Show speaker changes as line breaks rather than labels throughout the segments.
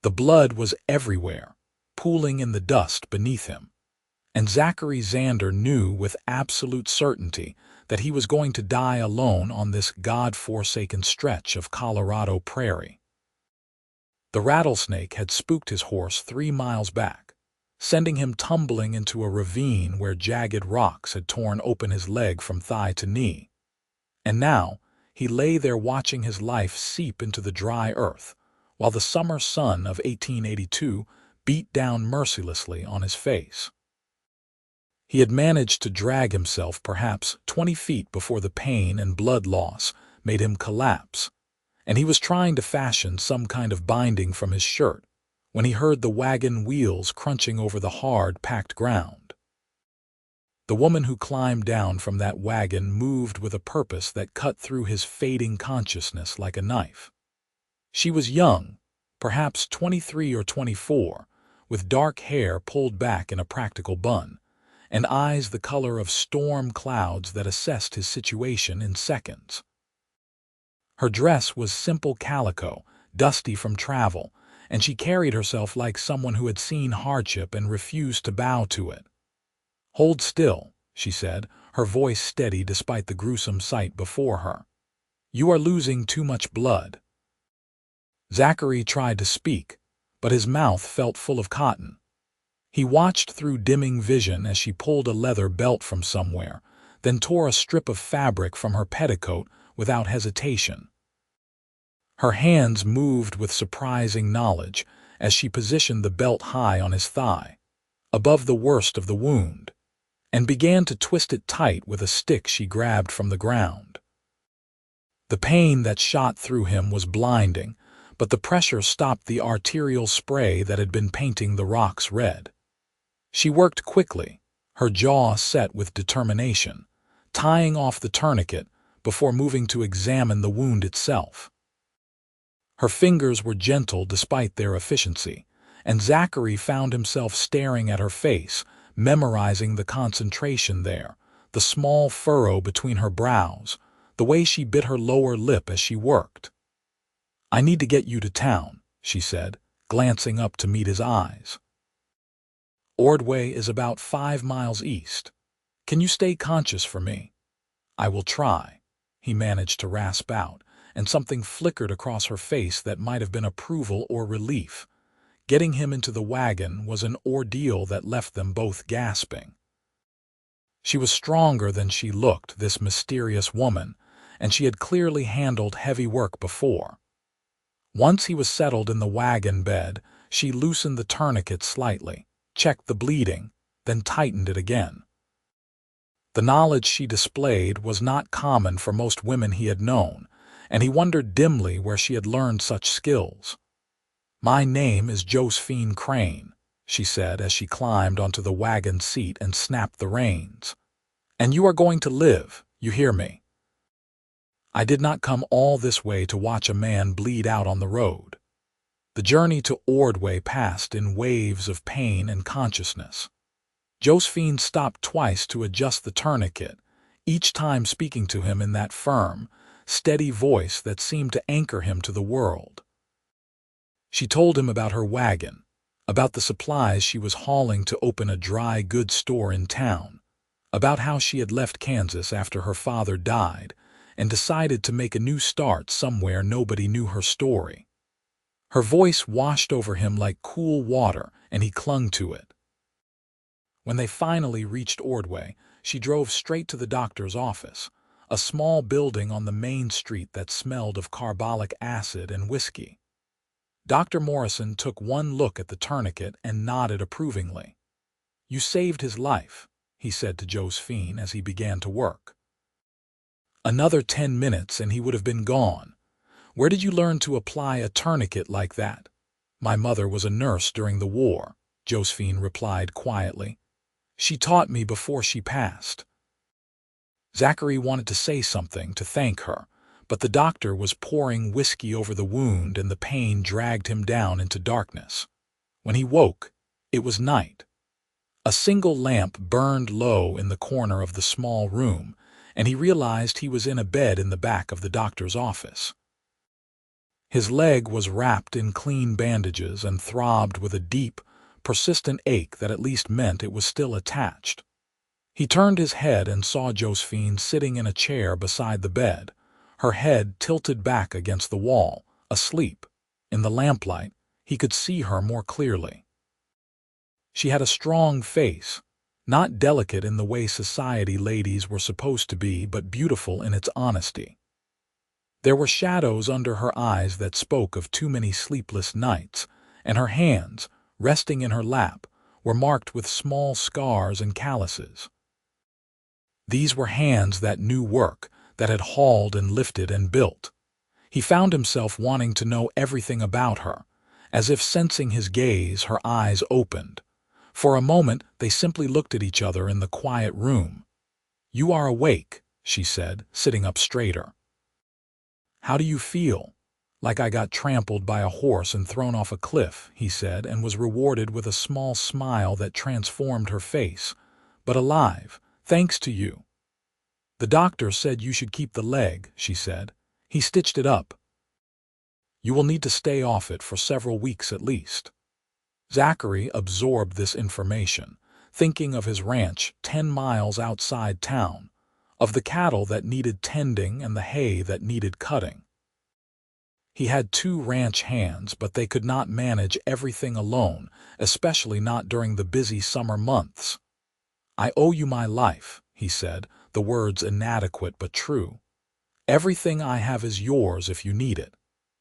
The blood was everywhere, pooling in the dust beneath him. And Zachary Xander knew with absolute certainty that he was going to die alone on this God-forsaken stretch of Colorado prairie. The rattlesnake had spooked his horse 3 miles back, sending him tumbling into a ravine where jagged rocks had torn open his leg from thigh to knee. And now he lay there watching his life seep into the dry earth, while the summer sun of 1882 beat down mercilessly on his face. He had managed to drag himself perhaps 20 feet before the pain and blood loss made him collapse, and he was trying to fashion some kind of binding from his shirt when he heard the wagon wheels crunching over the hard, packed ground. The woman who climbed down from that wagon moved with a purpose that cut through his fading consciousness like a knife. She was young, perhaps 23 or 24, with dark hair pulled back in a practical bun, and eyes the color of storm clouds that assessed his situation in seconds. Her dress was simple calico, dusty from travel, and she carried herself like someone who had seen hardship and refused to bow to it. "Hold still," she said, her voice steady despite the gruesome sight before her. "You are losing too much blood." Zachary tried to speak, but his mouth felt full of cotton. He watched through dimming vision as she pulled a leather belt from somewhere, then tore a strip of fabric from her petticoat without hesitation. Her hands moved with surprising knowledge as she positioned the belt high on his thigh, above the worst of the wound, and began to twist it tight with a stick she grabbed from the ground. The pain that shot through him was blinding, but the pressure stopped the arterial spray that had been painting the rocks red. She worked quickly, her jaw set with determination, tying off the tourniquet before moving to examine the wound itself. Her fingers were gentle despite their efficiency, and Zachary found himself staring at her face, memorizing the concentration there, the small furrow between her brows, the way she bit her lower lip as she worked. "I need to get you to town," she said, glancing up to meet his eyes. "Ordway is about 5 miles east. Can you stay conscious for me?" "I will try," he managed to rasp out, and something flickered across her face that might have been approval or relief. Getting him into the wagon was an ordeal that left them both gasping. She was stronger than she looked, this mysterious woman, and she had clearly handled heavy work before. Once he was settled in the wagon bed, she loosened the tourniquet slightly, checked the bleeding, then tightened it again. The knowledge she displayed was not common for most women he had known, and he wondered dimly where she had learned such skills. "My name is Josephine Crane," she said as she climbed onto the wagon seat and snapped the reins. "And you are going to live, you hear me? I did not come all this way to watch a man bleed out on the road." The journey to Ordway passed in waves of pain and consciousness. Josephine stopped twice to adjust the tourniquet, each time speaking to him in that firm, steady voice that seemed to anchor him to the world. She told him about her wagon, about the supplies she was hauling to open a dry goods store in town, about how she had left Kansas after her father died and decided to make a new start somewhere nobody knew her story. Her voice washed over him like cool water, and he clung to it. When they finally reached Ordway, she drove straight to the doctor's office, a small building on the main street that smelled of carbolic acid and whiskey. Dr. Morrison took one look at the tourniquet and nodded approvingly. "You saved his life," he said to Josephine as he began to work. "Another 10 minutes and he would have been gone. Where did you learn to apply a tourniquet like that?" "My mother was a nurse during the war," Josephine replied quietly. "She taught me before she passed." Zachary wanted to say something to thank her, but the doctor was pouring whiskey over the wound and the pain dragged him down into darkness. When he woke, it was night. A single lamp burned low in the corner of the small room, and he realized he was in a bed in the back of the doctor's office. His leg was wrapped in clean bandages and throbbed with a deep, persistent ache that at least meant it was still attached. He turned his head and saw Josephine sitting in a chair beside the bed, her head tilted back against the wall, asleep. In the lamplight, he could see her more clearly. She had a strong face, not delicate in the way society ladies were supposed to be, but beautiful in its honesty. There were shadows under her eyes that spoke of too many sleepless nights, and her hands, resting in her lap, were marked with small scars and calluses. These were hands that knew work, that had hauled and lifted and built. He found himself wanting to know everything about her. As if sensing his gaze, her eyes opened. For a moment, they simply looked at each other in the quiet room. "You are awake," she said, sitting up straighter. "How do you feel?" "Like I got trampled by a horse and thrown off a cliff," he said, and was rewarded with a small smile that transformed her face. "But alive, thanks to you." "The doctor said you should keep the leg," she said. "He stitched it up. You will need to stay off it for several weeks at least." Zachary absorbed this information, thinking of his ranch 10 miles outside town, of the cattle that needed tending and the hay that needed cutting. He had 2 ranch hands, but they could not manage everything alone, especially not during the busy summer months. "I owe you my life," he said, the words inadequate but true. "Everything I have is yours if you need it."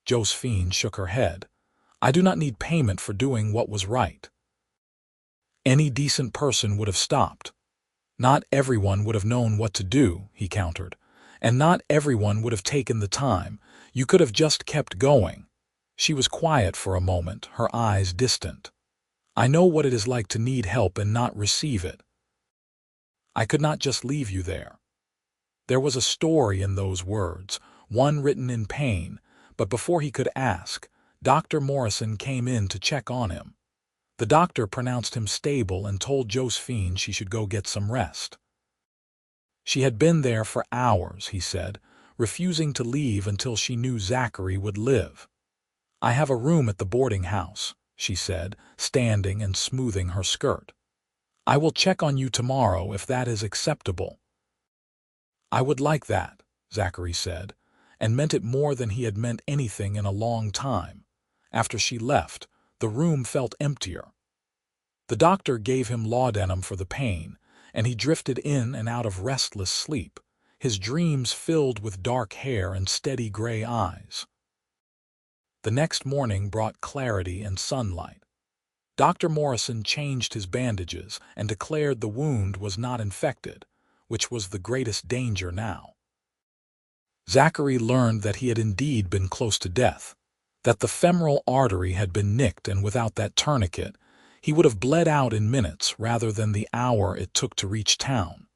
Josephine shook her head. "I do not need payment for doing what was right." Any decent person would have stopped. "Not everyone would have known what to do," he countered. "And not everyone would have taken the time. You could have just kept going." She was quiet for a moment, her eyes distant. "I know what it is like to need help and not receive it. I could not just leave you there." There was a story in those words, one written in pain, but before he could ask, Dr. Morrison came in to check on him. The doctor pronounced him stable and told Josephine she should go get some rest. She had been there for hours, he said, refusing to leave until she knew Zachary would live. "I have a room at the boarding house," she said, standing and smoothing her skirt. "I will check on you tomorrow if that is acceptable." "I would like that," Zachary said, and meant it more than he had meant anything in a long time. After she left, the room felt emptier. The doctor gave him laudanum for the pain, and he drifted in and out of restless sleep, his dreams filled with dark hair and steady gray eyes. The next morning brought clarity and sunlight. Dr. Morrison changed his bandages and declared the wound was not infected, which was the greatest danger now. Zachary learned that he had indeed been close to death, that the femoral artery had been nicked, and without that tourniquet, he would have bled out in minutes rather than the hour it took to reach town.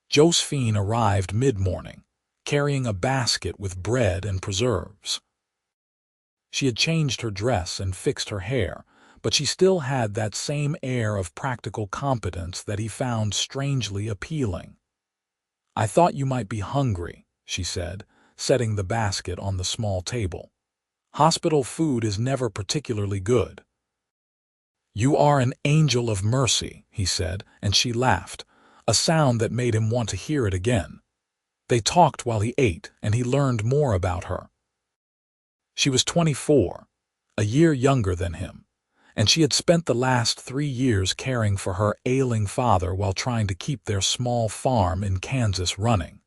Josephine arrived mid-morning, carrying a basket with bread and preserves. She had changed her dress and fixed her hair, but she still had that same air of practical competence that he found strangely appealing. "I thought you might be hungry," she said, setting the basket on the small table. "Hospital food is never particularly good." "You are an angel of mercy," he said, and she laughed, a sound that made him want to hear it again. They talked while he ate, and he learned more about her. She was 24, a year younger than him, and she had spent the last 3 years caring for her ailing father while trying to keep their small farm in Kansas running.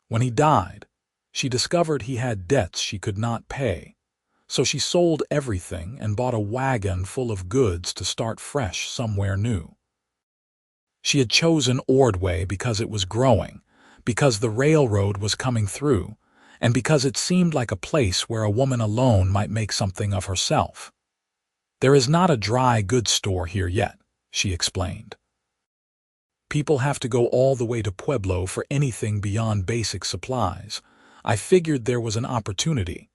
When he died, she discovered he had debts she could not pay, so she sold everything and bought a wagon full of goods to start fresh somewhere new. She had chosen Ordway because it was growing, because the railroad was coming through, and because it seemed like a place where a woman alone might make something of herself. "There is not a dry goods store here yet," she explained. "People have to go all the way to Pueblo for anything beyond basic supplies. I figured there was an opportunity."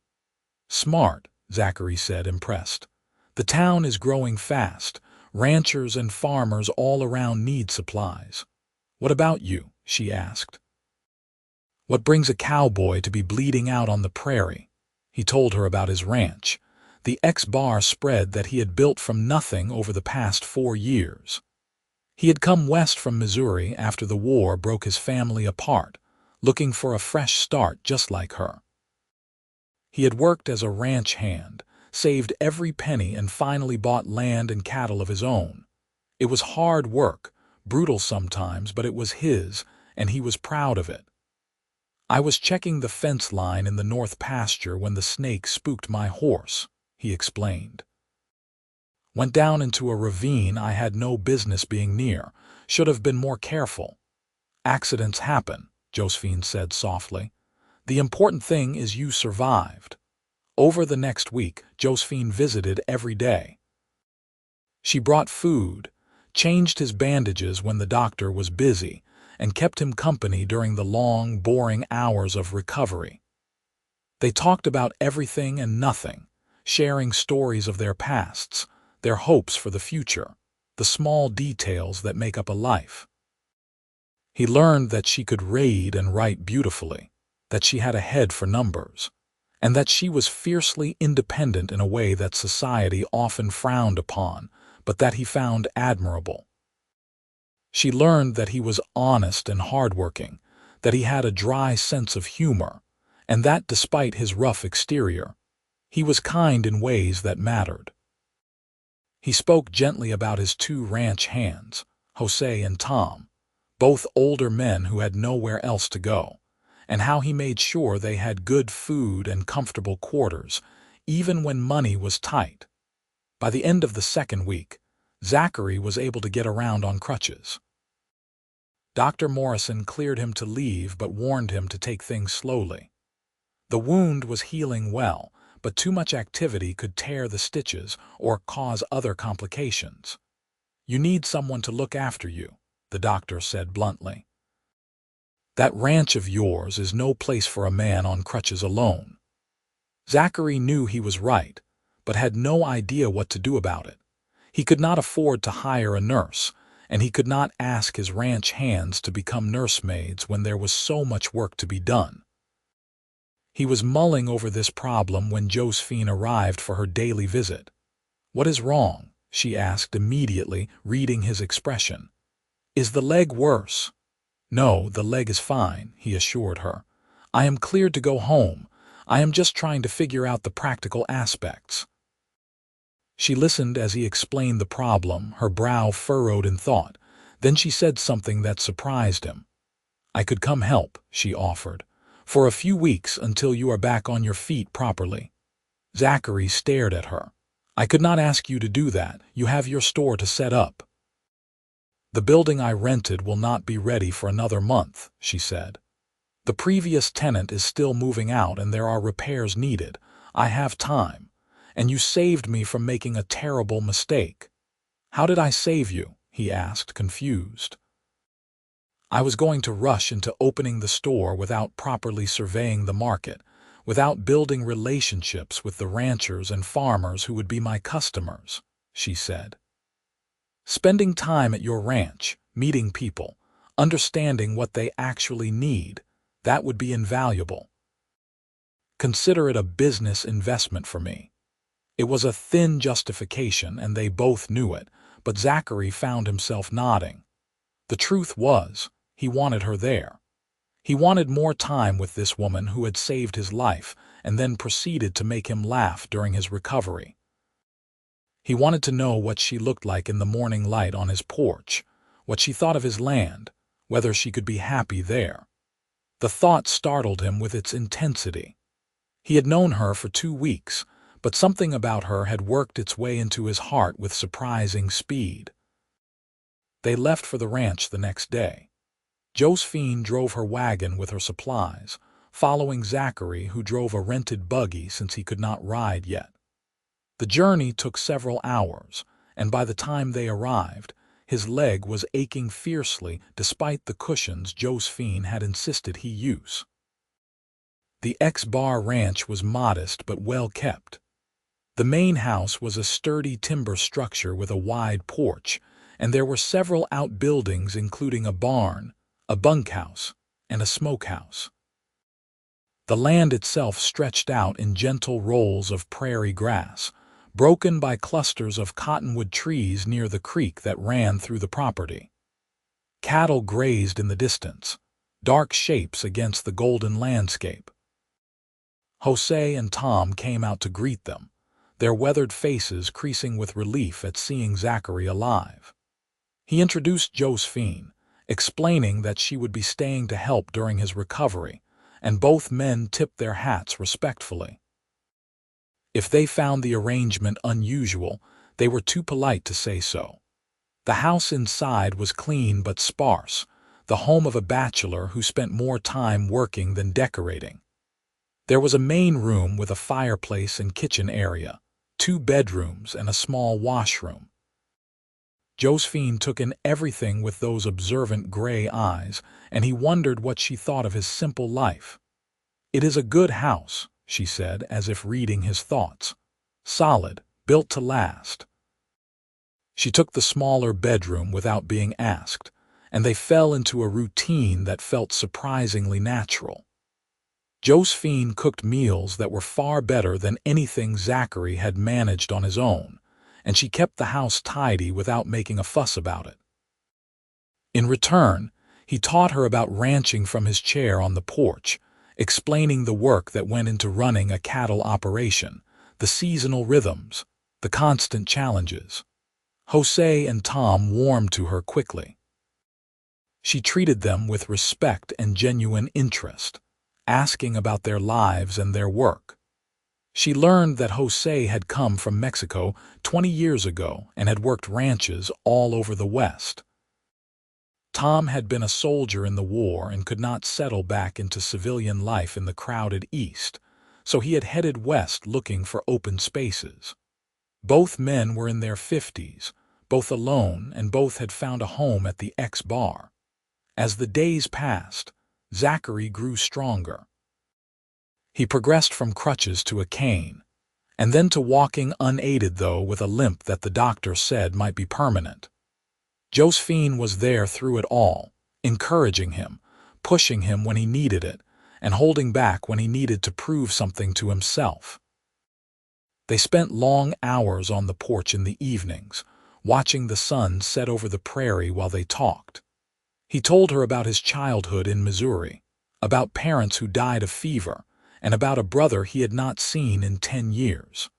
"Smart," Zachary said, impressed. "The town is growing fast. Ranchers and farmers all around need supplies." "What about you?" she asked. "What brings a cowboy to be bleeding out on the prairie?" He told her about his ranch, the X-bar spread that he had built from nothing over the past 4 years. He had come west from Missouri after the war broke his family apart, looking for a fresh start just like her. He had worked as a ranch hand, saved every penny, and finally bought land and cattle of his own. It was hard work, brutal sometimes, but it was his, and he was proud of it. "I was checking the fence line in the north pasture when the snake spooked my horse," he explained. "Went down into a ravine I had no business being near. Should have been more careful." "Accidents happen," Josephine said softly. "The important thing is you survived." Over the next week, Josephine visited every day. She brought food, changed his bandages when the doctor was busy, and kept him company during the long, boring hours of recovery. They talked about everything and nothing, sharing stories of their pasts, their hopes for the future, the small details that make up a life. He learned that she could read and write beautifully, that she had a head for numbers, and that she was fiercely independent in a way that society often frowned upon, but that he found admirable. She learned that he was honest and hardworking, that he had a dry sense of humor, and that despite his rough exterior, he was kind in ways that mattered. He spoke gently about his 2 ranch hands, Jose and Tom, both older men who had nowhere else to go, and how he made sure they had good food and comfortable quarters, even when money was tight. By the end of the 2nd week, Zachary was able to get around on crutches. Dr. Morrison cleared him to leave but warned him to take things slowly. The wound was healing well, but too much activity could tear the stitches or cause other complications. "You need someone to look after you," the doctor said bluntly. "That ranch of yours is no place for a man on crutches alone." Zachary knew he was right, but had no idea what to do about it. He could not afford to hire a nurse, and he could not ask his ranch hands to become nursemaids when there was so much work to be done. He was mulling over this problem when Josephine arrived for her daily visit. "What is wrong?" she asked immediately, reading his expression. "Is the leg worse?" "No, the leg is fine," he assured her. "I am cleared to go home. I am just trying to figure out the practical aspects." She listened as he explained the problem, her brow furrowed in thought. Then she said something that surprised him. "I could come help," she offered, "for a few weeks until you are back on your feet properly." Zachary stared at her. "I could not ask you to do that. You have your store to set up." "The building I rented will not be ready for another month," she said. "The previous tenant is still moving out and there are repairs needed. I have time. And you saved me from making a terrible mistake." "How did I save you?" he asked, confused. "I was going to rush into opening the store without properly surveying the market, without building relationships with the ranchers and farmers who would be my customers," she said. "Spending time at your ranch, meeting people, understanding what they actually need, that would be invaluable. Consider it a business investment for me." It was a thin justification, and they both knew it, but Zachary found himself nodding. The truth was, he wanted her there. He wanted more time with this woman who had saved his life and then proceeded to make him laugh during his recovery. He wanted to know what she looked like in the morning light on his porch, what she thought of his land, whether she could be happy there. The thought startled him with its intensity. He had known her for 2 weeks, but something about her had worked its way into his heart with surprising speed. They left for the ranch the next day. Josephine drove her wagon with her supplies, following Zachary, who drove a rented buggy since he could not ride yet. The journey took several hours, and by the time they arrived, his leg was aching fiercely despite the cushions Josephine had insisted he use. The X-Bar Ranch was modest but well kept. The main house was a sturdy timber structure with a wide porch, and there were several outbuildings including a barn, a bunkhouse, and a smokehouse. The land itself stretched out in gentle rolls of prairie grass, broken by clusters of cottonwood trees near the creek that ran through the property. Cattle grazed in the distance, dark shapes against the golden landscape. Jose and Tom came out to greet them, their weathered faces creasing with relief at seeing Zachary alive. He introduced Josephine, explaining that she would be staying to help during his recovery, and both men tipped their hats respectfully. If they found the arrangement unusual, they were too polite to say so. The house inside was clean but sparse, the home of a bachelor who spent more time working than decorating. There was a main room with a fireplace and kitchen area, 2 bedrooms and a small washroom. Josephine took in everything with those observant gray eyes, and he wondered what she thought of his simple life. "It is a good house," she said, as if reading his thoughts. "Solid, built to last." She took the smaller bedroom without being asked, and they fell into a routine that felt surprisingly natural. Josephine cooked meals that were far better than anything Zachary had managed on his own, and she kept the house tidy without making a fuss about it. In return, he taught her about ranching from his chair on the porch, explaining the work that went into running a cattle operation, the seasonal rhythms, the constant challenges. Jose and Tom warmed to her quickly. She treated them with respect and genuine interest, asking about their lives and their work. She learned that Jose had come from Mexico 20 years ago and had worked ranches all over the West. Tom had been a soldier in the war and could not settle back into civilian life in the crowded East, so he had headed west looking for open spaces. Both men were in their 50s, both alone, and both had found a home at the X-Bar. As the days passed, Zachary grew stronger. He progressed from crutches to a cane, and then to walking unaided, though with a limp that the doctor said might be permanent. Josephine was there through it all, encouraging him, pushing him when he needed it, and holding back when he needed to prove something to himself. They spent long hours on the porch in the evenings, watching the sun set over the prairie while they talked. He told her about his childhood in Missouri, about parents who died of fever, and about a brother he had not seen in 10 years.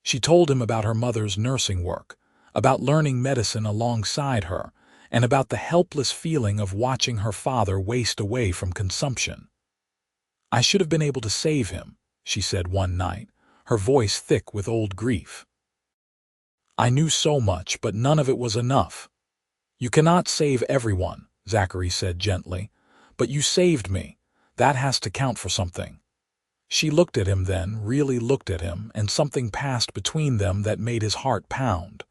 She told him about her mother's nursing work, about learning medicine alongside her, and about the helpless feeling of watching her father waste away from consumption. "I should have been able to save him," she said one night, her voice thick with old grief. "I knew so much, but none of it was enough." "You cannot save everyone," Zachary said gently, "but you saved me. That has to count for something." She looked at him then, really looked at him, and something passed between them that made his heart pound.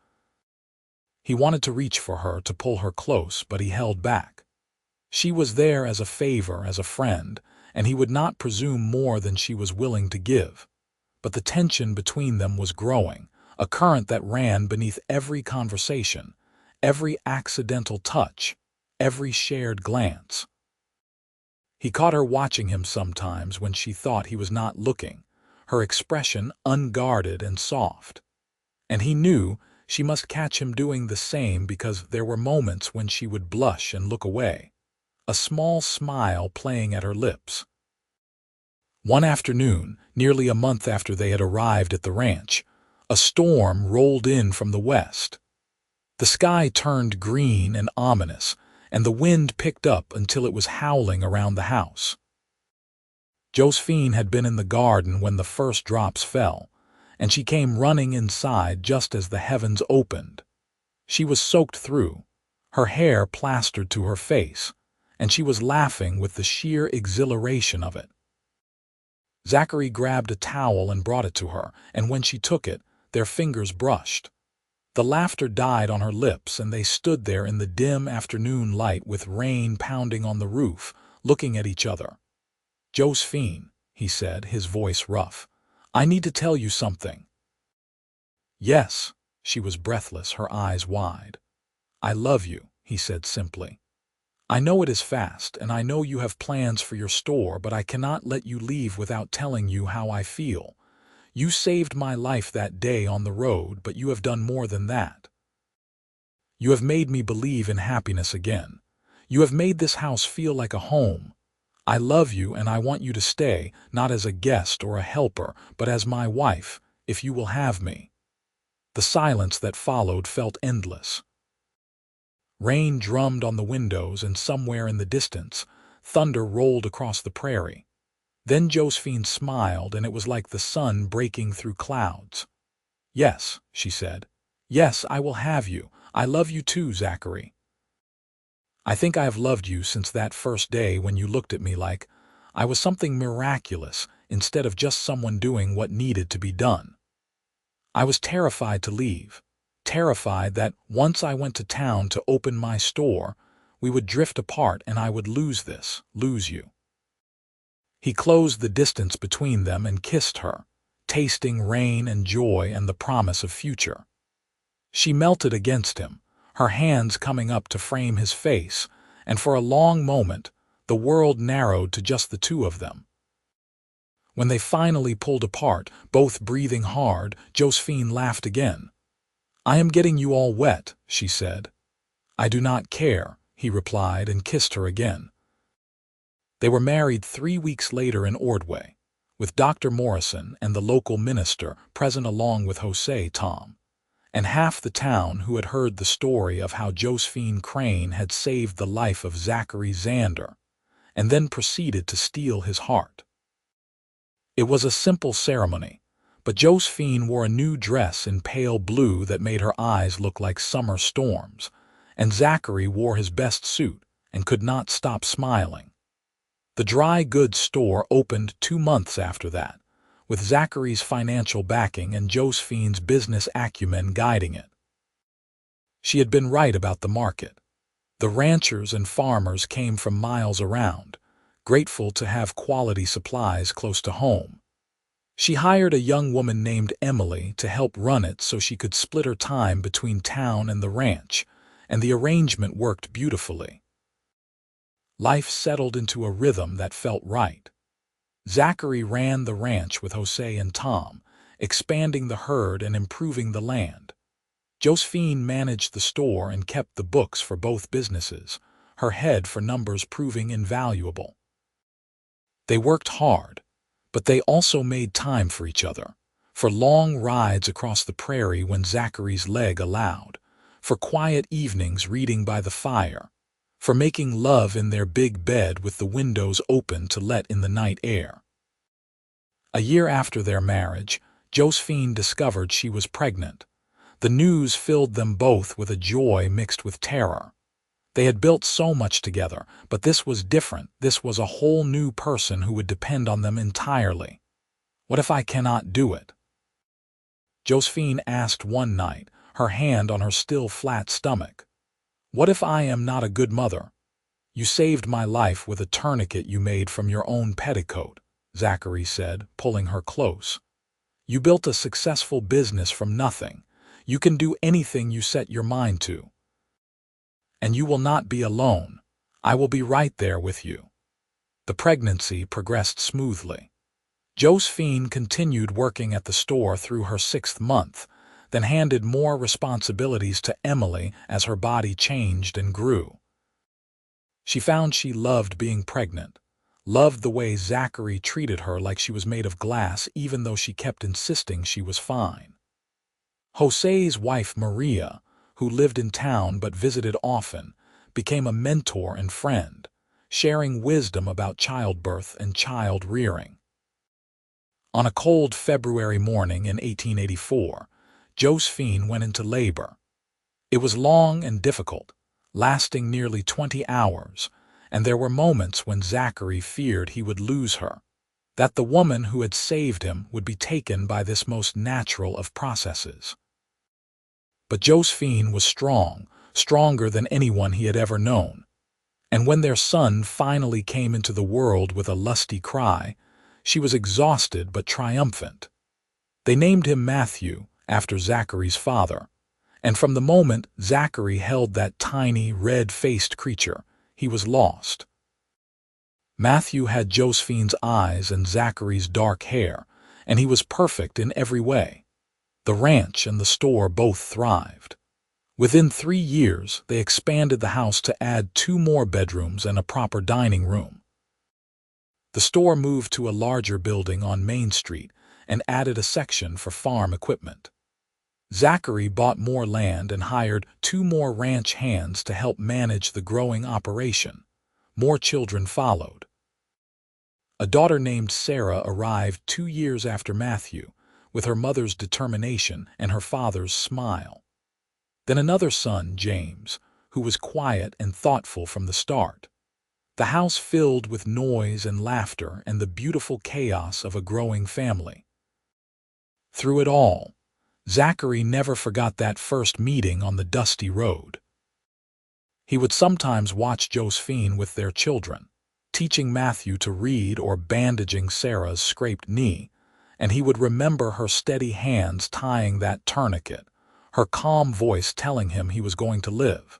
He wanted to reach for her, to pull her close, but he held back. She was there as a favor, as a friend, and he would not presume more than she was willing to give. But the tension between them was growing, a current that ran beneath every conversation, every accidental touch, every shared glance. He caught her watching him sometimes when she thought he was not looking, her expression unguarded and soft. And he knew she must catch him doing the same, because there were moments when she would blush and look away, a small smile playing at her lips. One afternoon, nearly a month after they had arrived at the ranch, a storm rolled in from the west. The sky turned green and ominous, and the wind picked up until it was howling around the house. Josephine had been in the garden when the first drops fell, and she came running inside just as the heavens opened. She was soaked through, her hair plastered to her face, and she was laughing with the sheer exhilaration of it. Zachary grabbed a towel and brought it to her, and when she took it, their fingers brushed. The laughter died on her lips, and they stood there in the dim afternoon light with rain pounding on the roof, looking at each other. "Josephine," he said, his voice rough, "I need to tell you something." "Yes," she was breathless, her eyes wide. "I love you," he said simply. I know it is fast, and I know you have plans for your store, but I cannot let you leave without telling you how I feel. You saved my life that day on the road, but you have done more than that. You have made me believe in happiness again. You have made this house feel like a home. I love you and I want you to stay, not as a guest or a helper, but as my wife, if you will have me." The silence that followed felt endless. Rain drummed on the windows, and somewhere in the distance, thunder rolled across the prairie. Then Josephine smiled, and it was like the sun breaking through clouds. "Yes," she said. "Yes, I will have you. I love you too, Zachary. I think I have loved you since that first day when you looked at me like I was something miraculous instead of just someone doing what needed to be done. I was terrified to leave, terrified that once I went to town to open my store, we would drift apart and I would lose you." He closed the distance between them and kissed her, tasting rain and joy and the promise of future. She melted against him, her hands coming up to frame his face, and for a long moment the world narrowed to just the two of them. When they finally pulled apart, both breathing hard, Josephine laughed again. "I am getting you all wet," she said. "I do not care," he replied, and kissed her again. They were married 3 weeks later in Ordway, with Dr. Morrison and the local minister present along with Tom, and half the town who had heard the story of how Josephine Crane had saved the life of Zachary Xander, and then proceeded to steal his heart. It was a simple ceremony, but Josephine wore a new dress in pale blue that made her eyes look like summer storms, and Zachary wore his best suit and could not stop smiling. The dry goods store opened 2 months after that, with Zachary's financial backing and Josephine's business acumen guiding it. She had been right about the market. The ranchers and farmers came from miles around, grateful to have quality supplies close to home. She hired a young woman named Emily to help run it so she could split her time between town and the ranch, and the arrangement worked beautifully. Life settled into a rhythm that felt right. Zachary ran the ranch with Jose and Tom, expanding the herd and improving the land. Josephine managed the store and kept the books for both businesses, her head for numbers proving invaluable. They worked hard, but they also made time for each other, for long rides across the prairie when Zachary's leg allowed, for quiet evenings reading by the fire, for making love in their big bed with the windows open to let in the night air. A year after their marriage, Josephine discovered she was pregnant. The news filled them both with a joy mixed with terror. They had built so much together, but this was different. This was a whole new person who would depend on them entirely. "What if I cannot do it?" Josephine asked one night, her hand on her still flat stomach. "What if I am not a good mother?" "You saved my life with a tourniquet you made from your own petticoat," Zachary said, pulling her close. "You built a successful business from nothing. You can do anything you set your mind to. And you will not be alone. I will be right there with you." The pregnancy progressed smoothly. Josephine continued working at the store through her 6th month, then handed more responsibilities to Emily as her body changed and grew. She found she loved being pregnant, loved the way Zachary treated her like she was made of glass even though she kept insisting she was fine. Jose's wife Maria, who lived in town but visited often, became a mentor and friend, sharing wisdom about childbirth and child-rearing. On a cold February morning in 1884, Josephine went into labor. It was long and difficult, lasting nearly 20 hours, and there were moments when Zachary feared he would lose her, that the woman who had saved him would be taken by this most natural of processes. But Josephine was strong, stronger than anyone he had ever known, and when their son finally came into the world with a lusty cry, she was exhausted but triumphant. They named him Matthew, after Zachary's father, and from the moment Zachary held that tiny, red-faced creature, he was lost. Matthew had Josephine's eyes and Zachary's dark hair, and he was perfect in every way. The ranch and the store both thrived. Within 3 years, they expanded the house to add 2 more bedrooms and a proper dining room. The store moved to a larger building on Main Street and added a section for farm equipment. Zachary bought more land and hired 2 more ranch hands to help manage the growing operation. More children followed. A daughter named Sarah arrived 2 years after Matthew, with her mother's determination and her father's smile. Then another son, James, who was quiet and thoughtful from the start. The house filled with noise and laughter and the beautiful chaos of a growing family. Through it all, Zachary never forgot that first meeting on the dusty road. He would sometimes watch Josephine with their children, teaching Matthew to read or bandaging Sarah's scraped knee, and he would remember her steady hands tying that tourniquet, her calm voice telling him he was going to live.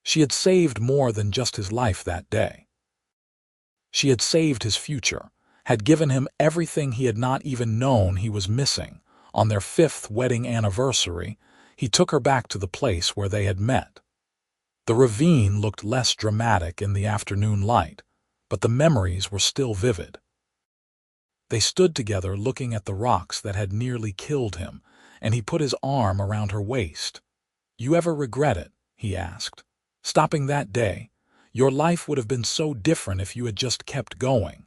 She had saved more than just his life that day. She had saved his future, had given him everything he had not even known he was missing. On their 5th wedding anniversary, he took her back to the place where they had met. The ravine looked less dramatic in the afternoon light, but the memories were still vivid. They stood together looking at the rocks that had nearly killed him, and he put his arm around her waist. "You ever regret it?" he asked. "Stopping that day? Your life would have been so different if you had just kept going."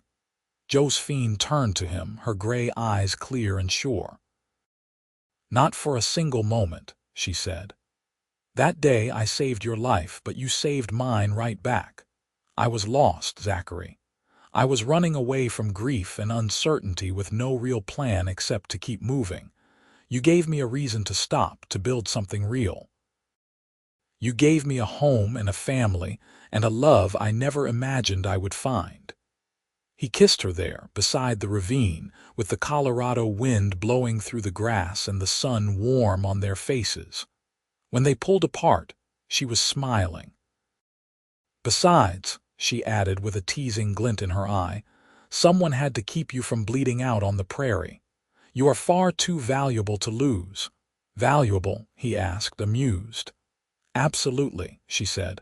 Josephine turned to him, her gray eyes clear and sure. "Not for a single moment," she said. "That day I saved your life, but you saved mine right back. I was lost, Zachary. I was running away from grief and uncertainty with no real plan except to keep moving. You gave me a reason to stop, to build something real. You gave me a home and a family and a love I never imagined I would find." He kissed her there, beside the ravine, with the Colorado wind blowing through the grass and the sun warm on their faces. When they pulled apart, she was smiling. "Besides," she added with a teasing glint in her eye, "someone had to keep you from bleeding out on the prairie. You are far too valuable to lose." "Valuable?" he asked, amused. "Absolutely," she said.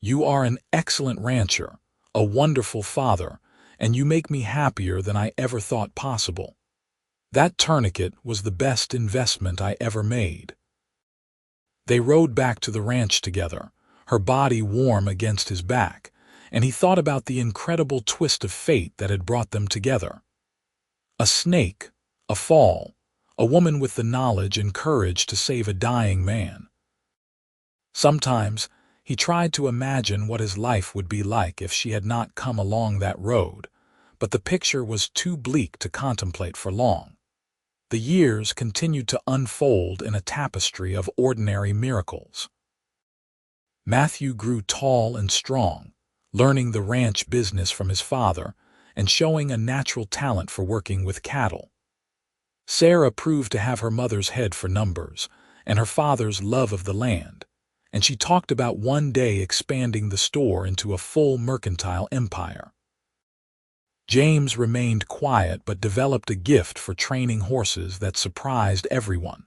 "You are an excellent rancher, a wonderful father, and you make me happier than I ever thought possible. That tourniquet was the best investment I ever made." They rode back to the ranch together, her body warm against his back, and he thought about the incredible twist of fate that had brought them together. A snake, a fall, a woman with the knowledge and courage to save a dying man. Sometimes he tried to imagine what his life would be like if she had not come along that road, but the picture was too bleak to contemplate for long. The years continued to unfold in a tapestry of ordinary miracles. Matthew grew tall and strong, learning the ranch business from his father and showing a natural talent for working with cattle. Sarah proved to have her mother's head for numbers and her father's love of the land, and she talked about one day expanding the store into a full mercantile empire. James remained quiet but developed a gift for training horses that surprised everyone.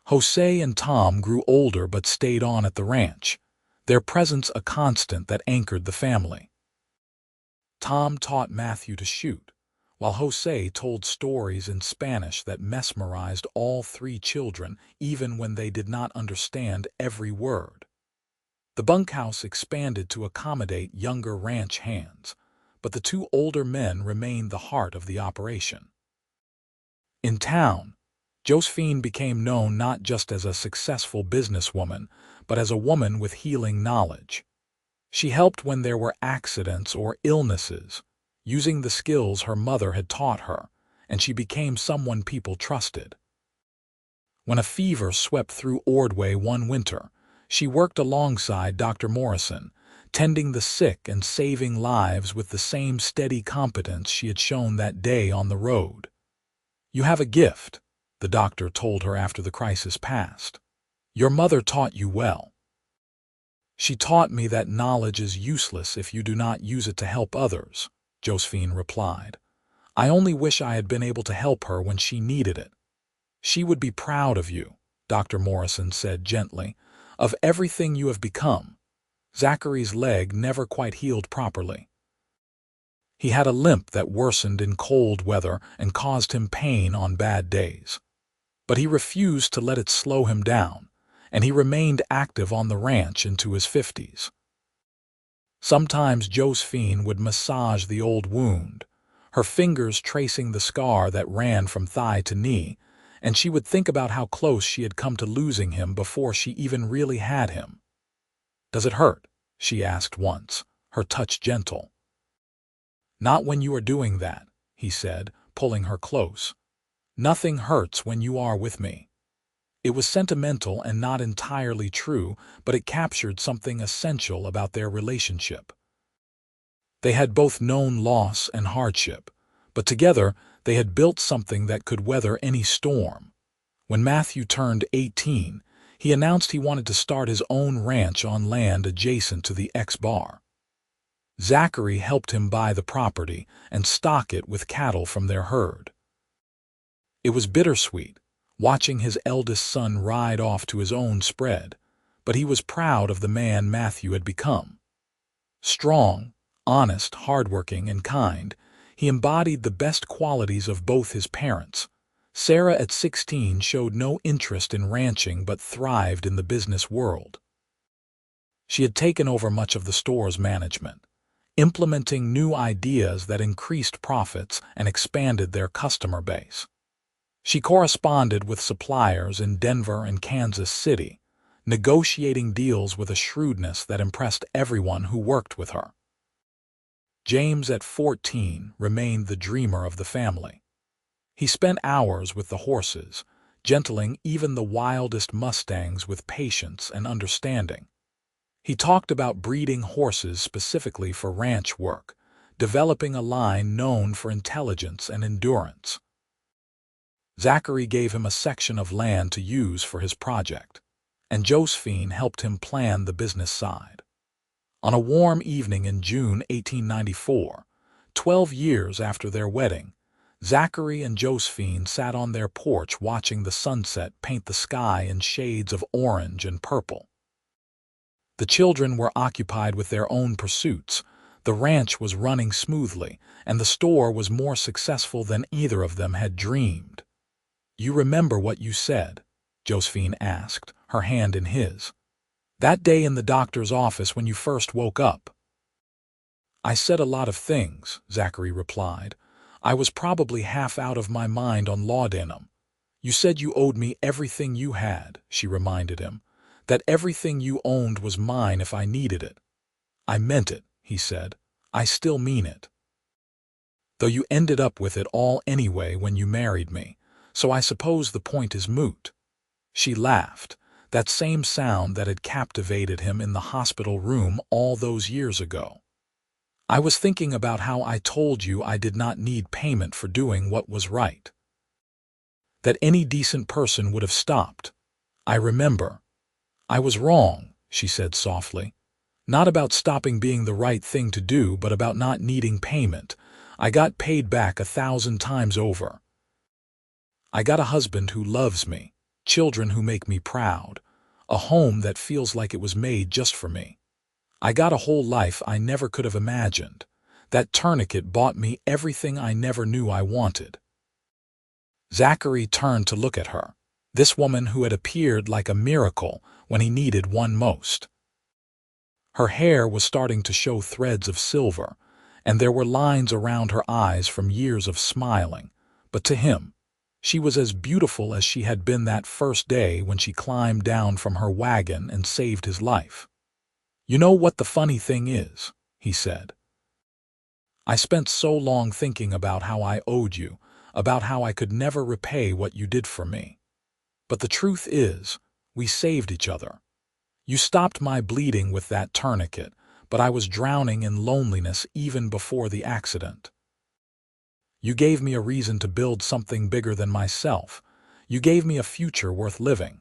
Jose and Tom grew older but stayed on at the ranch, their presence a constant that anchored the family. Tom taught Matthew to shoot, while Jose told stories in Spanish that mesmerized all 3 children even when they did not understand every word. The bunkhouse expanded to accommodate younger ranch hands, but the 2 older men remained the heart of the operation. In town, Josephine became known not just as a successful businesswoman, but as a woman with healing knowledge. She helped when there were accidents or illnesses, using the skills her mother had taught her, and she became someone people trusted. When a fever swept through Ordway one winter, she worked alongside Dr. Morrison, tending the sick and saving lives with the same steady competence she had shown that day on the road. "You have a gift," the doctor told her after the crisis passed. "Your mother taught you well." She taught me that knowledge is useless if you do not use it to help others, Josephine replied. I only wish I had been able to help her when she needed it. She would be proud of you, Dr. Morrison said gently, of everything you have become. Zachary's leg never quite healed properly. He had a limp that worsened in cold weather and caused him pain on bad days. But he refused to let it slow him down, and he remained active on the ranch into his 50s. Sometimes Josephine would massage the old wound, her fingers tracing the scar that ran from thigh to knee, and she would think about how close she had come to losing him before she even really had him. "Does it hurt?" she asked once, her touch gentle. "Not when you are doing that," he said, pulling her close. "Nothing hurts when you are with me." It was sentimental and not entirely true, but it captured something essential about their relationship. They had both known loss and hardship, but together they had built something that could weather any storm. When Matthew turned 18, he announced he wanted to start his own ranch on land adjacent to the X-Bar. Zachary helped him buy the property and stock it with cattle from their herd. It was bittersweet, watching his eldest son ride off to his own spread, but he was proud of the man Matthew had become. Strong, honest, hardworking, and kind, he embodied the best qualities of both his parents. Sarah at 16 showed no interest in ranching but thrived in the business world. She had taken over much of the store's management, implementing new ideas that increased profits and expanded their customer base. She corresponded with suppliers in Denver and Kansas City, negotiating deals with a shrewdness that impressed everyone who worked with her. James, at 14, remained the dreamer of the family. He spent hours with the horses, gentling even the wildest mustangs with patience and understanding. He talked about breeding horses specifically for ranch work, developing a line known for intelligence and endurance. Zachary gave him a section of land to use for his project, and Josephine helped him plan the business side. On a warm evening in June 1894, 12 years after their wedding, Zachary and Josephine sat on their porch watching the sunset paint the sky in shades of orange and purple. The children were occupied with their own pursuits, the ranch was running smoothly, and the store was more successful than either of them had dreamed. "You remember what you said?" Josephine asked, her hand in his. "That day in the doctor's office when you first woke up." "I said a lot of things," Zachary replied. "I was probably half out of my mind on laudanum." "You said you owed me everything you had," she reminded him. "That everything you owned was mine if I needed it." "I meant it," he said. "I still mean it. Though you ended up with it all anyway when you married me, so I suppose the point is moot." She laughed, that same sound that had captivated him in the hospital room all those years ago. "I was thinking about how I told you I did not need payment for doing what was right. That any decent person would have stopped. I remember. I was wrong," she said softly. "Not about stopping being the right thing to do, but about not needing payment. I got paid back 1,000 times over. I got a husband who loves me, children who make me proud, a home that feels like it was made just for me. I got a whole life I never could have imagined. That tourniquet bought me everything I never knew I wanted." Zachary turned to look at her, this woman who had appeared like a miracle when he needed one most. Her hair was starting to show threads of silver, and there were lines around her eyes from years of smiling, but to him, she was as beautiful as she had been that first day when she climbed down from her wagon and saved his life. "You know what the funny thing is," he said. "I spent so long thinking about how I owed you, about how I could never repay what you did for me. But the truth is, we saved each other. You stopped my bleeding with that tourniquet, but I was drowning in loneliness even before the accident. You gave me a reason to build something bigger than myself. You gave me a future worth living.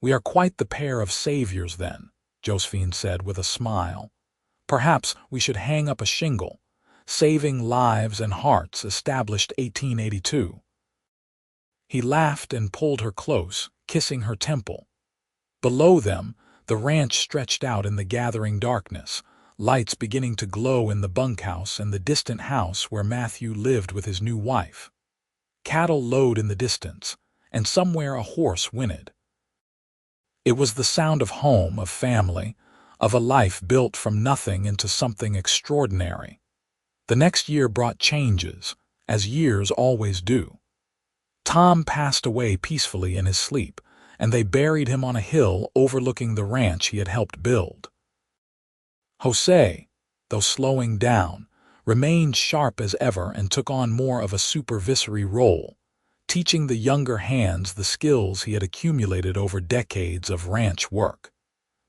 We are quite the pair of saviors then. Josephine said with a smile. "Perhaps we should hang up a shingle. Saving Lives and Hearts, established 1882. He laughed and pulled her close, kissing her temple. Below them, the ranch stretched out in the gathering darkness, lights beginning to glow in the bunkhouse and the distant house where Matthew lived with his new wife. Cattle lowed in the distance, and somewhere a horse whinnied. It was the sound of home, of family, of a life built from nothing into something extraordinary. The next year brought changes, as years always do. Tom passed away peacefully in his sleep, and they buried him on a hill overlooking the ranch he had helped build. Jose, though slowing down, remained sharp as ever and took on more of a supervisory role, teaching the younger hands the skills he had accumulated over decades of ranch work.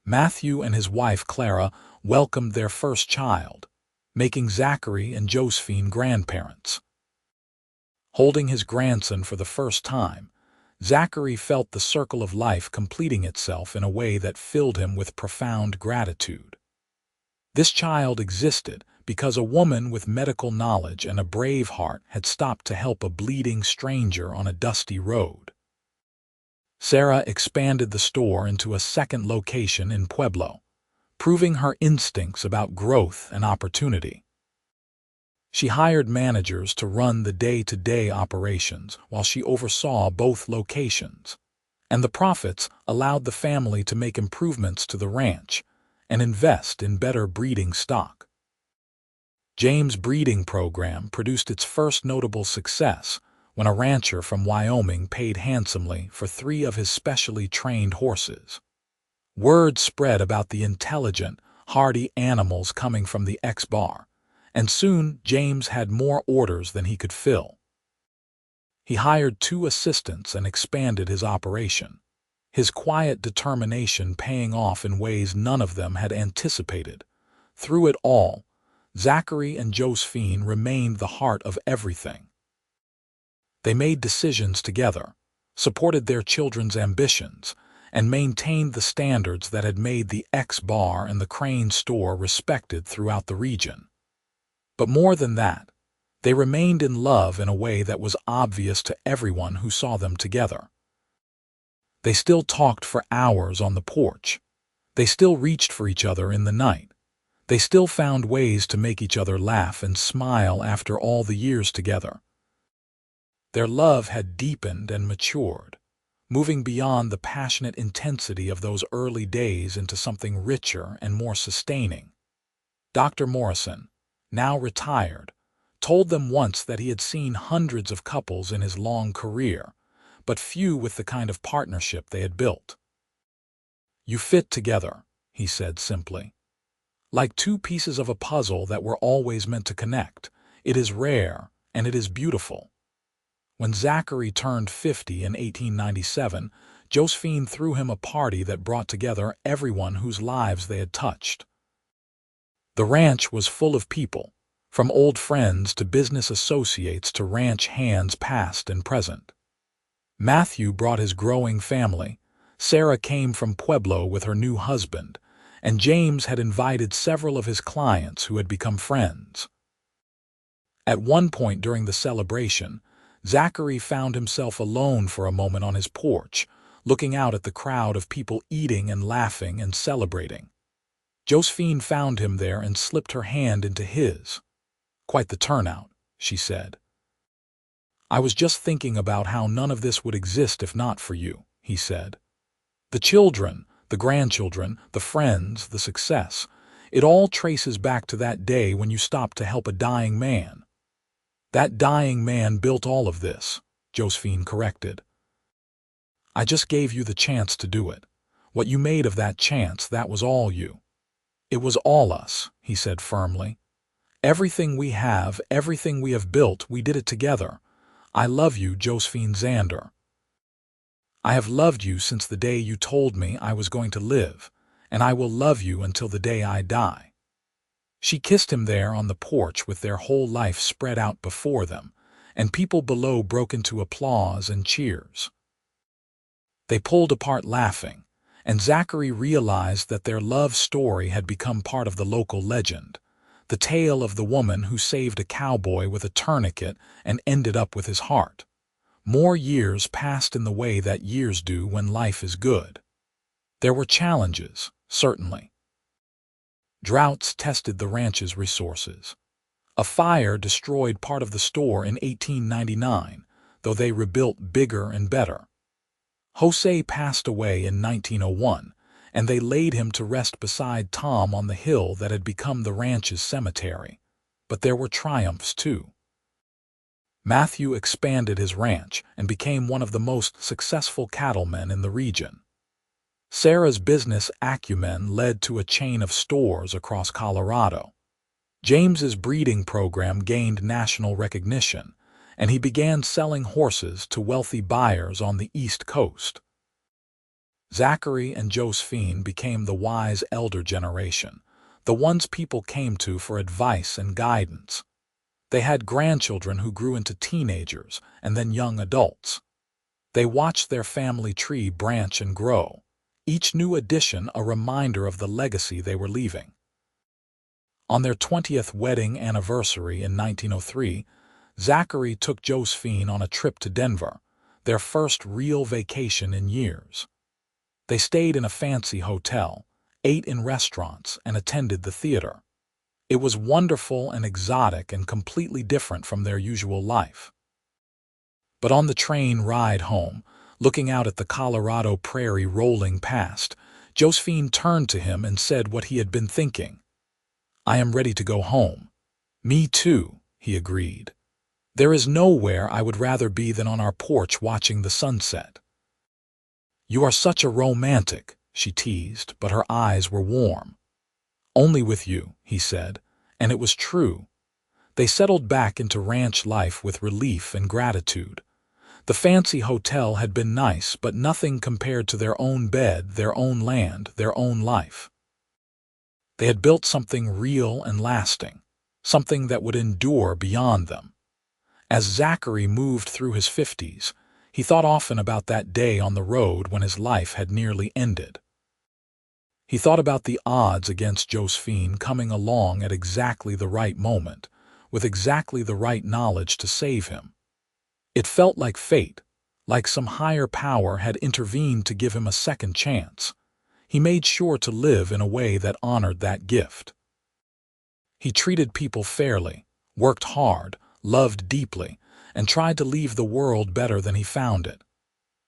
Matthew and his wife Clara welcomed their first child, making Zachary and Josephine grandparents. Holding his grandson for the first time, Zachary felt the circle of life completing itself in a way that filled him with profound gratitude. This child existed because a woman with medical knowledge and a brave heart had stopped to help a bleeding stranger on a dusty road. Sarah expanded the store into a second location in Pueblo, proving her instincts about growth and opportunity. She hired managers to run the day-to-day operations while she oversaw both locations, and the profits allowed the family to make improvements to the ranch and invest in better breeding stock. James' breeding program produced its first notable success when a rancher from Wyoming paid handsomely for 3 of his specially trained horses. Word spread about the intelligent, hardy animals coming from the X-Bar, and soon James had more orders than he could fill. He hired 2 assistants and expanded his operation, his quiet determination paying off in ways none of them had anticipated. Through it all, Zachary and Josephine remained the heart of everything. They made decisions together, supported their children's ambitions, and maintained the standards that had made the X-Bar and the Crane store respected throughout the region. But more than that, they remained in love in a way that was obvious to everyone who saw them together. They still talked for hours on the porch. They still reached for each other in the night. They still found ways to make each other laugh and smile after all the years together. Their love had deepened and matured, moving beyond the passionate intensity of those early days into something richer and more sustaining. Dr. Morrison, now retired, told them once that he had seen hundreds of couples in his long career, but few with the kind of partnership they had built. "You fit together," he said simply. "Like 2 pieces of a puzzle that were always meant to connect. It is rare, and it is beautiful." When Zachary turned 50 in 1897, Josephine threw him a party that brought together everyone whose lives they had touched. The ranch was full of people, from old friends to business associates to ranch hands past and present. Matthew brought his growing family, Sarah came from Pueblo with her new husband, and James had invited several of his clients who had become friends. At one point during the celebration, Zachary found himself alone for a moment on his porch, looking out at the crowd of people eating and laughing and celebrating. Josephine found him there and slipped her hand into his. "Quite the turnout," she said. "I was just thinking about how none of this would exist if not for you," he said. "The children, the grandchildren, the friends, the success, it all traces back to that day when you stopped to help a dying man." "That dying man built all of this," Josephine corrected. "I just gave you the chance to do it. What you made of that chance, that was all you." "It was all us," he said firmly. "Everything we have, everything we have built, we did it together. I love you, Josephine Xander. I have loved you since the day you told me I was going to live, and I will love you until the day I die." She kissed him there on the porch with their whole life spread out before them, and people below broke into applause and cheers. They pulled apart laughing, and Zachary realized that their love story had become part of the local legend, the tale of the woman who saved a cowboy with a tourniquet and ended up with his heart. More years passed in the way that years do when life is good. There were challenges, certainly. Droughts tested the ranch's resources. A fire destroyed part of the store in 1899, though they rebuilt bigger and better. Jose passed away in 1901, and they laid him to rest beside Tom on the hill that had become the ranch's cemetery. But there were triumphs, too. Matthew expanded his ranch and became one of the most successful cattlemen in the region. Sarah's business acumen led to a chain of stores across Colorado. James's breeding program gained national recognition, and he began selling horses to wealthy buyers on the East Coast. Zachary and Josephine became the wise elder generation, the ones people came to for advice and guidance. They had grandchildren who grew into teenagers and then young adults. They watched their family tree branch and grow, each new addition a reminder of the legacy they were leaving. On their 20th wedding anniversary in 1903, Zachary took Josephine on a trip to Denver, their first real vacation in years. They stayed in a fancy hotel, ate in restaurants, and attended the theater. It was wonderful and exotic and completely different from their usual life. But on the train ride home, looking out at the Colorado prairie rolling past, Josephine turned to him and said what he had been thinking. "I am ready to go home." "Me too," he agreed. "There is nowhere I would rather be than on our porch watching the sunset." "You are such a romantic," she teased, but her eyes were warm. "Only with you," he said, and it was true. They settled back into ranch life with relief and gratitude. The fancy hotel had been nice, but nothing compared to their own bed, their own land, their own life. They had built something real and lasting, something that would endure beyond them. As Zachary moved through his 50s, he thought often about that day on the road when his life had nearly ended. He thought about the odds against Josephine coming along at exactly the right moment, with exactly the right knowledge to save him. It felt like fate, like some higher power had intervened to give him a second chance. He made sure to live in a way that honored that gift. He treated people fairly, worked hard, loved deeply, and tried to leave the world better than he found it.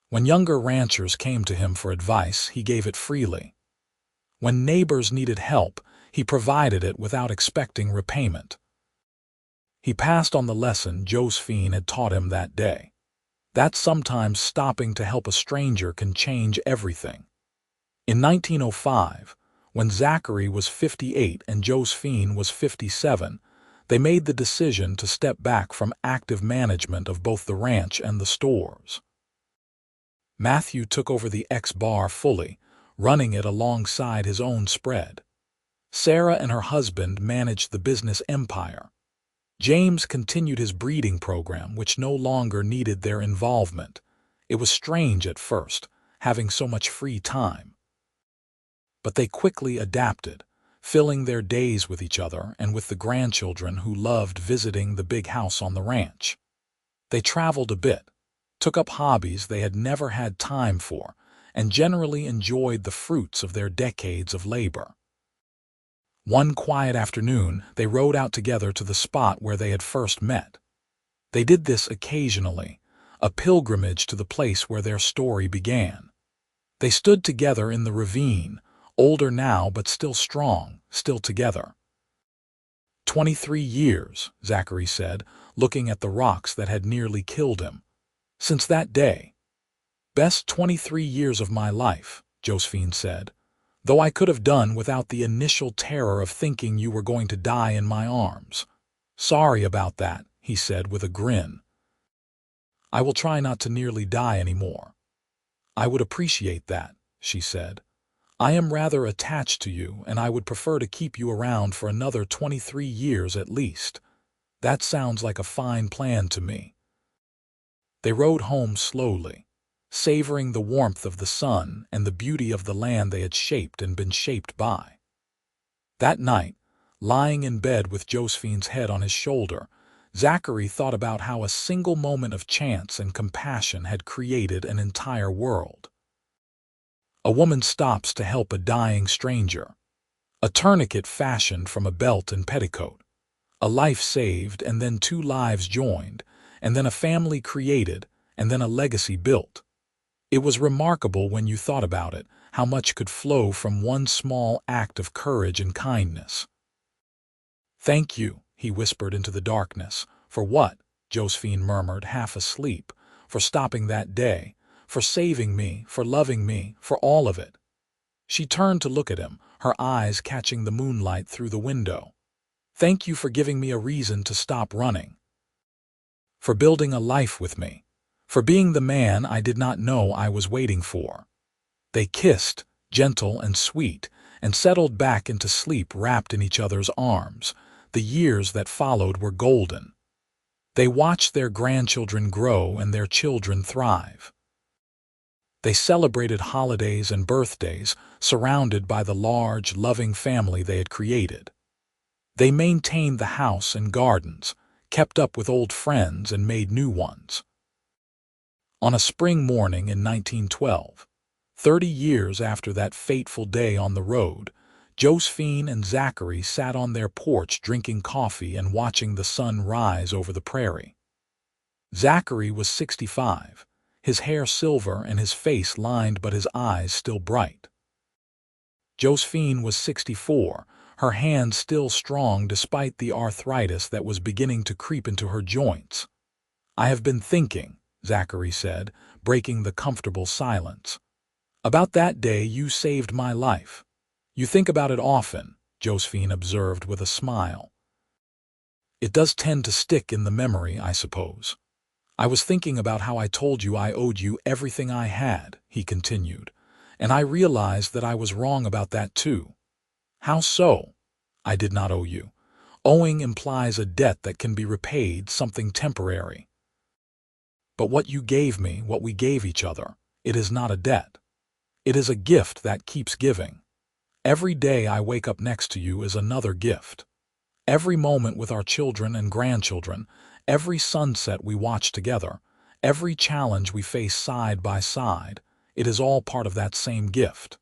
When younger ranchers came to him for advice, he gave it freely. When neighbors needed help, he provided it without expecting repayment. He passed on the lesson Josephine had taught him that day. That sometimes stopping to help a stranger can change everything. In 1905, when Zachary was 58 and Josephine was 57, they made the decision to step back from active management of both the ranch and the stores. Matthew took over the X-Bar fully, running it alongside his own spread. Sarah and her husband managed the business empire. James continued his breeding program, which no longer needed their involvement. It was strange at first, having so much free time. But they quickly adapted, filling their days with each other and with the grandchildren who loved visiting the big house on the ranch. They traveled a bit, took up hobbies they had never had time for, and generally enjoyed the fruits of their decades of labor. One quiet afternoon, they rode out together to the spot where they had first met. They did this occasionally, a pilgrimage to the place where their story began. They stood together in the ravine, older now but still strong, still together. 23 years, Zachary said, looking at the rocks that had nearly killed him. Since that day. Best 23 years of my life, Josephine said, though I could have done without the initial terror of thinking you were going to die in my arms. Sorry about that, he said with a grin. I will try not to nearly die anymore. I would appreciate that, she said. I am rather attached to you, and I would prefer to keep you around for another 23 years at least. That sounds like a fine plan to me. They rode home slowly. savoring the warmth of the sun and the beauty of the land they had shaped and been shaped by. That night, lying in bed with Josephine's head on his shoulder, Zachary thought about how a single moment of chance and compassion had created an entire world. A woman stops to help a dying stranger. A tourniquet fashioned from a belt and petticoat. A life saved, and then two lives joined, and then a family created, and then a legacy built. It was remarkable when you thought about it, how much could flow from one small act of courage and kindness. "Thank you," he whispered into the darkness. "For what?" Josephine murmured, half asleep. "For stopping that day, for saving me, for loving me, for all of it." She turned to look at him, her eyes catching the moonlight through the window. "Thank you for giving me a reason to stop running. For building a life with me. For being the man I did not know I was waiting for." They kissed, gentle and sweet, and settled back into sleep wrapped in each other's arms. The years that followed were golden. They watched their grandchildren grow and their children thrive. They celebrated holidays and birthdays, surrounded by the large, loving family they had created. They maintained the house and gardens, kept up with old friends and made new ones. On a spring morning in 1912, 30 years after that fateful day on the road, Josephine and Zachary sat on their porch drinking coffee and watching the sun rise over the prairie. Zachary was 65, his hair silver and his face lined but his eyes still bright. Josephine was 64, her hands still strong despite the arthritis that was beginning to creep into her joints. "I have been thinking," Zachary said, breaking the comfortable silence. "About that day you saved my life." "You think about it often," Josephine observed with a smile. "It does tend to stick in the memory, I suppose." "I was thinking about how I told you I owed you everything I had," he continued, "and I realized that I was wrong about that too." "How so?" "I did not owe you. Owing implies a debt that can be repaid, something temporary. But what you gave me, what we gave each other, it is not a debt. It is a gift that keeps giving. Every day I wake up next to you is another gift. Every moment with our children and grandchildren, every sunset we watch together, every challenge we face side by side, it is all part of that same gift."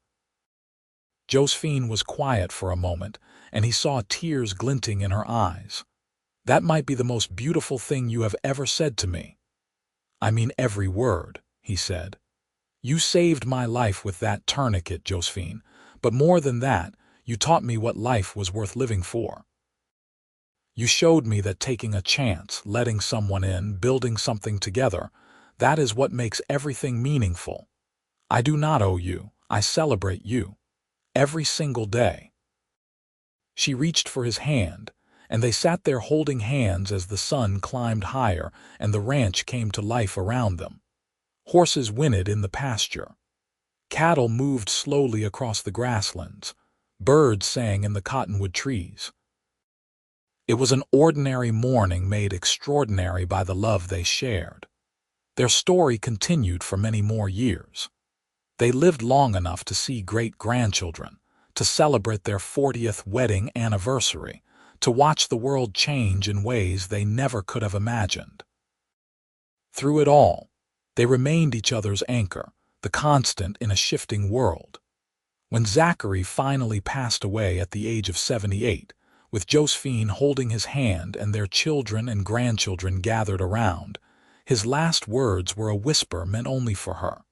Josephine was quiet for a moment, and he saw tears glinting in her eyes. "That might be the most beautiful thing you have ever said to me." "I mean every word," he said. "You saved my life with that tourniquet, Josephine, but more than that, you taught me what life was worth living for. You showed me that taking a chance, letting someone in, building something together, that is what makes everything meaningful. I do not owe you, I celebrate you. Every single day." She reached for his hand, and they sat there holding hands as the sun climbed higher and the ranch came to life around them. Horses whinnied in the pasture. Cattle moved slowly across the grasslands. Birds sang in the cottonwood trees. It was an ordinary morning made extraordinary by the love they shared. Their story continued for many more years. They lived long enough to see great-grandchildren, to celebrate their 40th wedding anniversary, to watch the world change in ways they never could have imagined. Through it all, they remained each other's anchor, the constant in a shifting world. When Zachary finally passed away at the age of 78, with Josephine holding his hand and their children and grandchildren gathered around, his last words were a whisper meant only for her.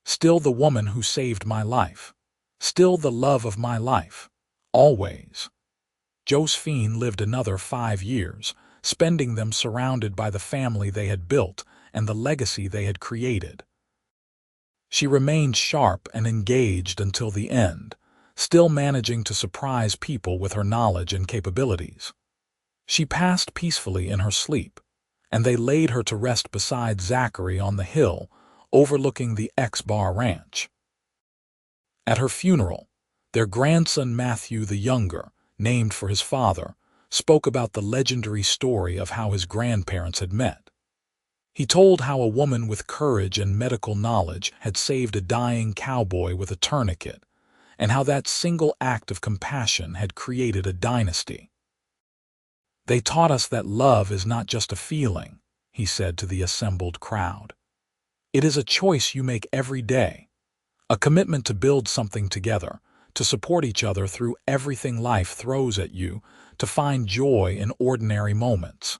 "Still the woman who saved my life. Still the love of my life. Always." Josephine lived another 5 years, spending them surrounded by the family they had built and the legacy they had created. She remained sharp and engaged until the end, still managing to surprise people with her knowledge and capabilities. She passed peacefully in her sleep, and they laid her to rest beside Zachary on the hill overlooking the X-Bar Ranch. At her funeral, their grandson Matthew the Younger, named for his father, spoke about the legendary story of how his grandparents had met. He told how a woman with courage and medical knowledge had saved a dying cowboy with a tourniquet, and how that single act of compassion had created a dynasty. "They taught us that love is not just a feeling," he said to the assembled crowd. "It is a choice you make every day, a commitment to build something together, to support each other through everything life throws at you, to find joy in ordinary moments."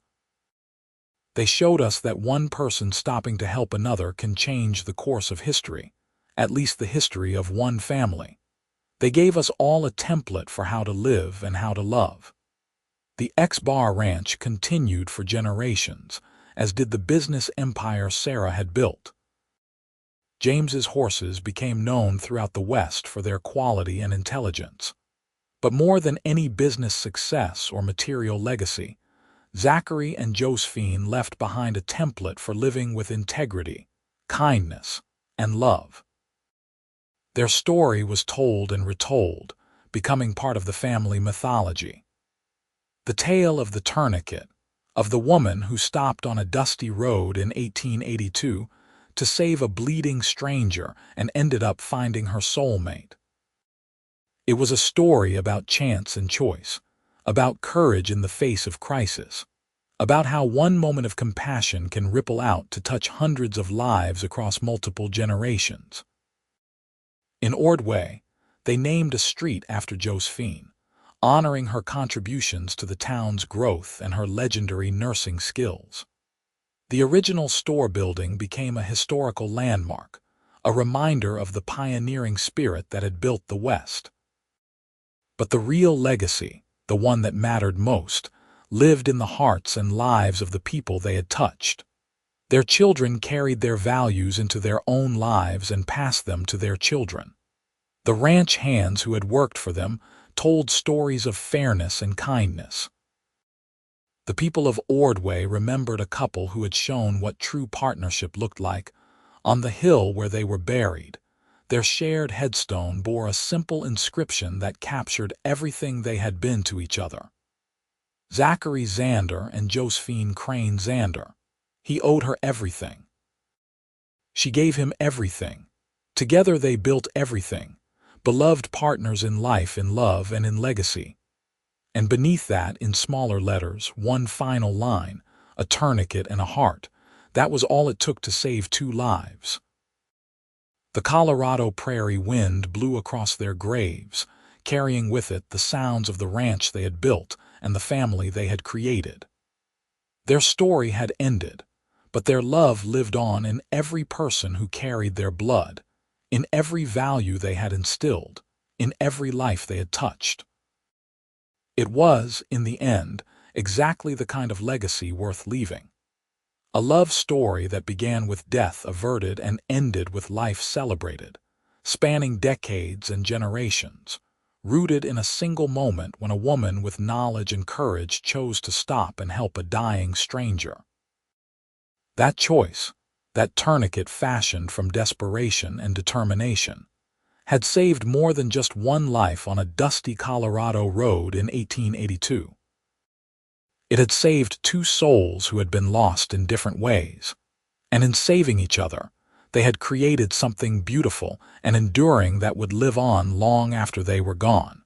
They showed us that one person stopping to help another can change the course of history, at least the history of one family. They gave us all a template for how to live and how to love. The X-Bar Ranch continued for generations, as did the business empire Sarah had built. James's horses became known throughout the West for their quality and intelligence. But more than any business success or material legacy, Zachary and Josephine left behind a template for living with integrity, kindness, and love. Their story was told and retold, becoming part of the family mythology. The tale of the tourniquet, of the woman who stopped on a dusty road in 1882 to save a bleeding stranger and ended up finding her soulmate. It was a story about chance and choice, about courage in the face of crisis, about how one moment of compassion can ripple out to touch hundreds of lives across multiple generations. In Ordway, they named a street after Josephine, honoring her contributions to the town's growth and her legendary nursing skills. The original store building became a historical landmark, a reminder of the pioneering spirit that had built the West. But the real legacy, the one that mattered most, lived in the hearts and lives of the people they had touched. Their children carried their values into their own lives and passed them to their children. The ranch hands who had worked for them told stories of fairness and kindness. The people of Ordway remembered a couple who had shown what true partnership looked like. On the hill where they were buried, their shared headstone bore a simple inscription that captured everything they had been to each other. Zachary Xander and Josephine Crane Xander. He owed her everything. She gave him everything. Together they built everything, beloved partners in life, in love, and in legacy. And beneath that, in smaller letters, one final line, a tourniquet and a heart. That was all it took to save 2 lives. The Colorado prairie wind blew across their graves, carrying with it the sounds of the ranch they had built and the family they had created. Their story had ended, but their love lived on in every person who carried their blood, in every value they had instilled, in every life they had touched. It was, in the end, exactly the kind of legacy worth leaving. A love story that began with death averted and ended with life celebrated, spanning decades and generations, rooted in a single moment when a woman with knowledge and courage chose to stop and help a dying stranger. That choice, that tourniquet fashioned from desperation and determination, had saved more than just one life on a dusty Colorado road in 1882. It had saved 2 souls who had been lost in different ways, and in saving each other, they had created something beautiful and enduring that would live on long after they were gone.